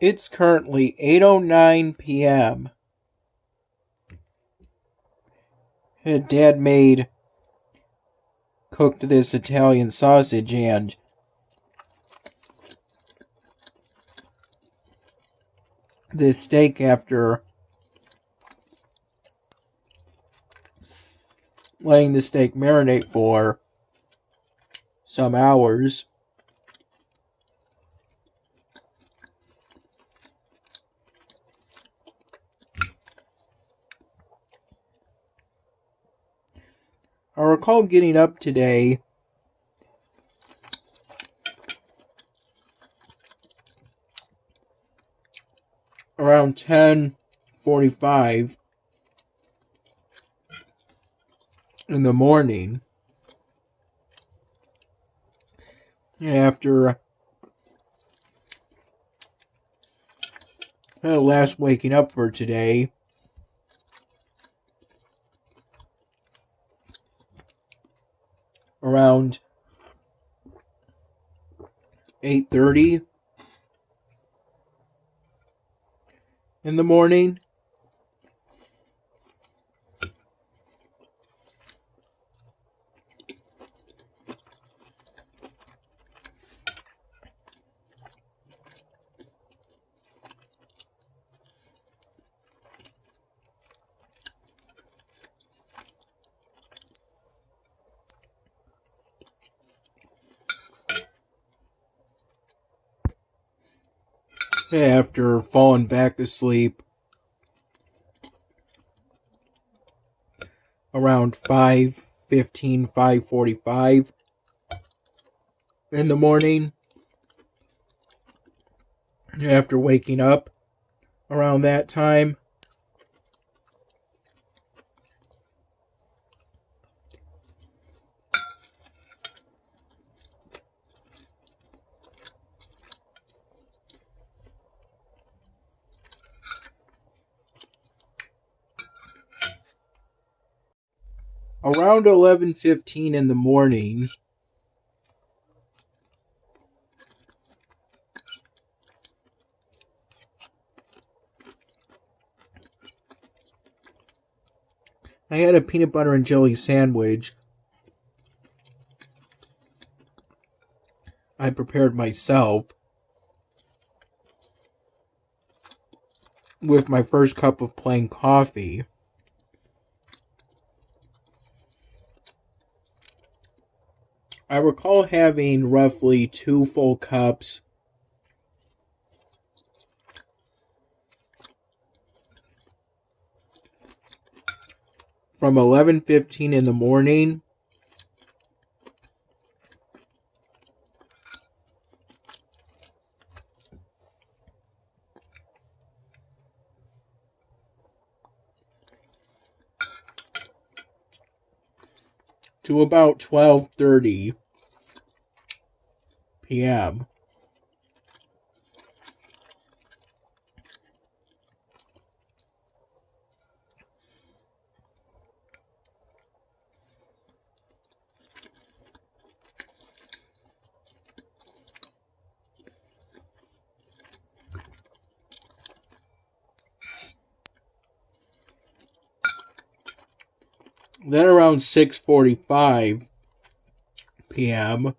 It's currently 8:09 p.m. And Dad cooked this Italian sausage and this steak after letting the steak marinate for some hours. I recall getting up today around 10:45 in the morning after last waking up for today. Around 8:30 in the morning. After falling back asleep around 5:15, 5:45 in the morning. After waking up around that time. Around 11:15 in the morning, I had a peanut butter and jelly sandwich I prepared myself with my first cup of plain coffee. I recall having roughly 2 full cups from 11:15 in the morning to about 12:30 p.m. Then around 6:45 p.m.,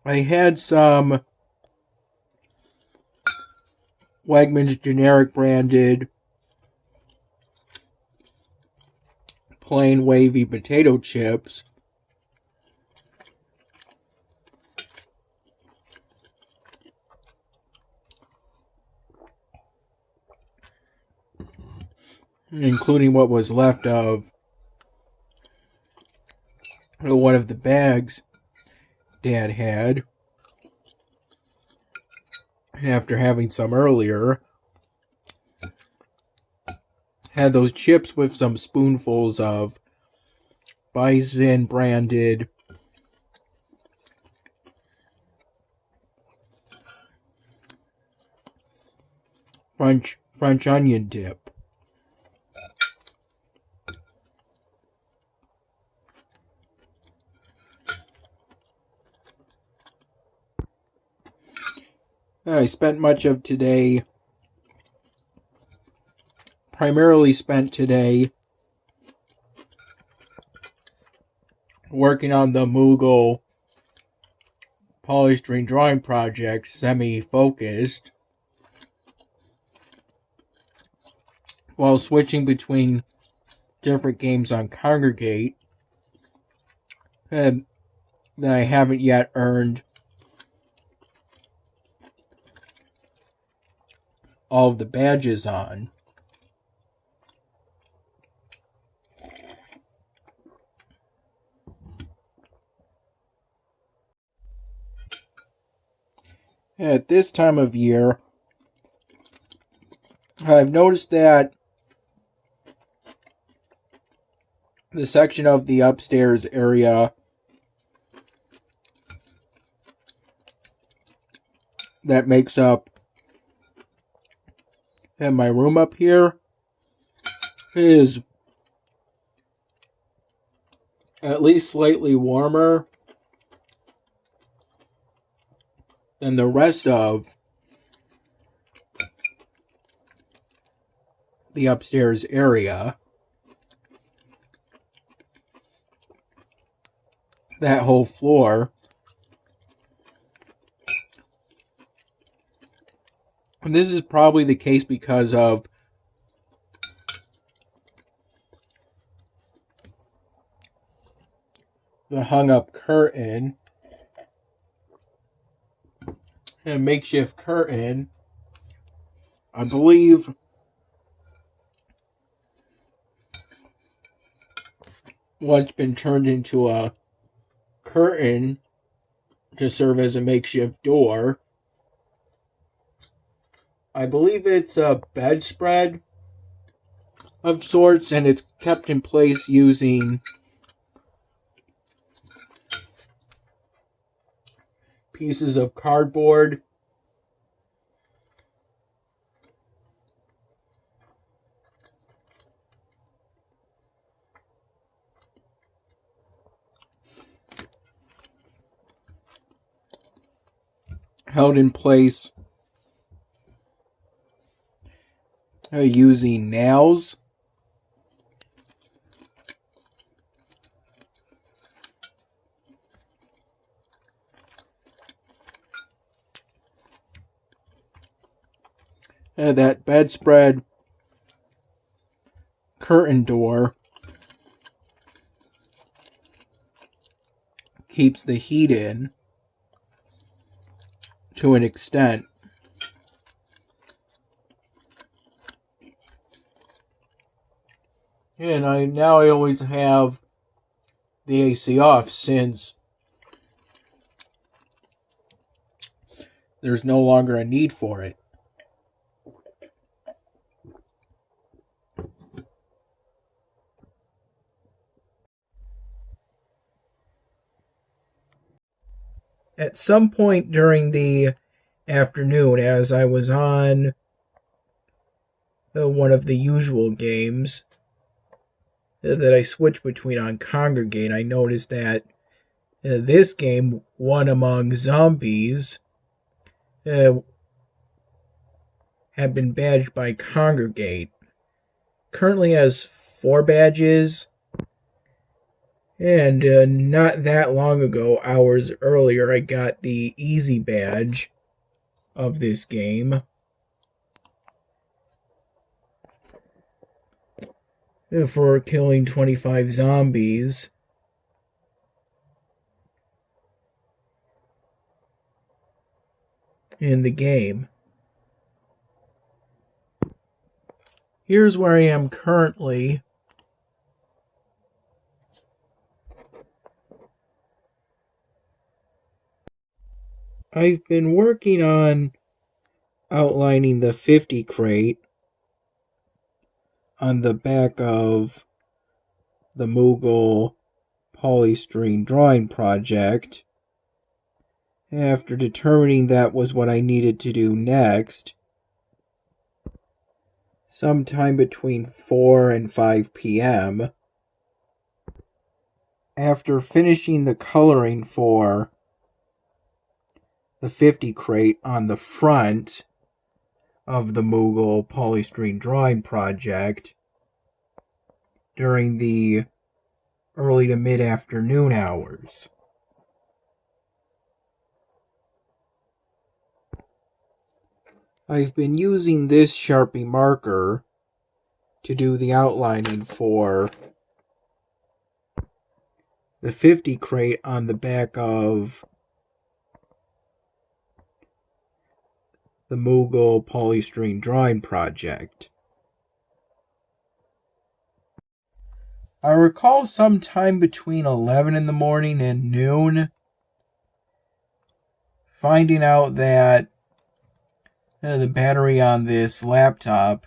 I had some Wegmans generic branded plain wavy potato chips. Including what was left of one of the bags Dad had after having some earlier. Had those chips with some spoonfuls of Bison branded French onion dip. I spent much of today, primarily spent today, working on the Moogle polystyrene drawing project, semi-focused, while switching between different games on Kongregate that I haven't yet earned all of the badges on. At this time of year, I've noticed that the section of the upstairs area that makes up my room up here is at least slightly warmer than the rest of the upstairs area. That whole floor. And this is probably the case because of the hung up curtain, a makeshift curtain. I believe once been turned into a curtain to serve as a makeshift door. I believe it's a bedspread of sorts, and it's kept in place using pieces of cardboard. Held in place using nails. That bedspread curtain door keeps the heat in to an extent. And I always have the AC off since there's no longer a need for it. At some point during the afternoon, as I was on one of the usual games that I switch between on Kongregate, I noticed that this game, One Among Zombies, had been badged by Kongregate. Currently has 4 badges, and not that long ago, hours earlier, I got the easy badge of this game. For killing 25 zombies. In the game. Here's where I am currently. I've been working on outlining the 50 crate on the back of the Moogle polystyrene drawing project. After determining that was what I needed to do next, sometime between 4 and 5 p.m., after finishing the coloring for the 50 crate on the front of the Moogle polystyrene drawing project during the early to mid-afternoon hours. I've been using this Sharpie marker to do the outlining for the 50 crate on the back of the Moogle polystyrene drawing project. I recall sometime between 11 in the morning and noon finding out that the battery on this laptop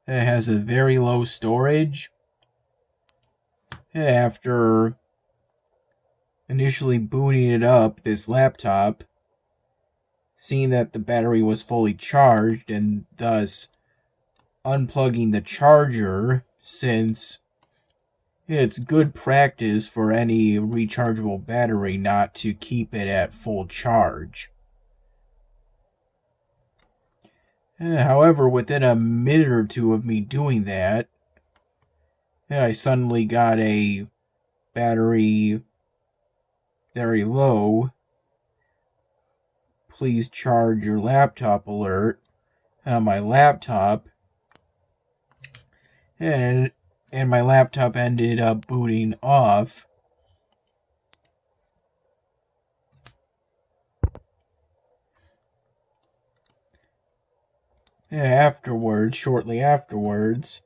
has a very low storage. After initially booting it up, this laptop, seeing that the battery was fully charged and thus unplugging the charger, since it's good practice for any rechargeable battery not to keep it at full charge. However, within a minute or two of me doing that, I suddenly got a battery very low, please charge your laptop alert on my laptop, and my laptop ended up booting off. Shortly afterwards,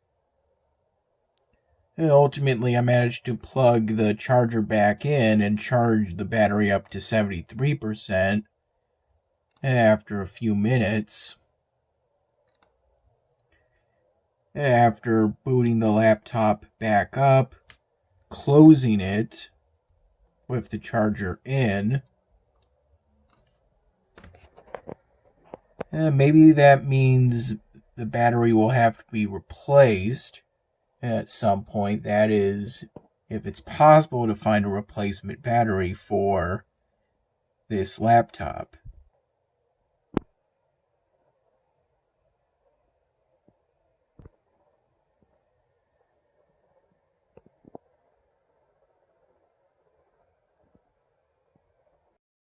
ultimately I managed to plug the charger back in and charge the battery up to 73% after a few minutes. After booting the laptop back up, closing it with the charger in, maybe that means the battery will have to be replaced at some point. That is, if it's possible to find a replacement battery for this laptop.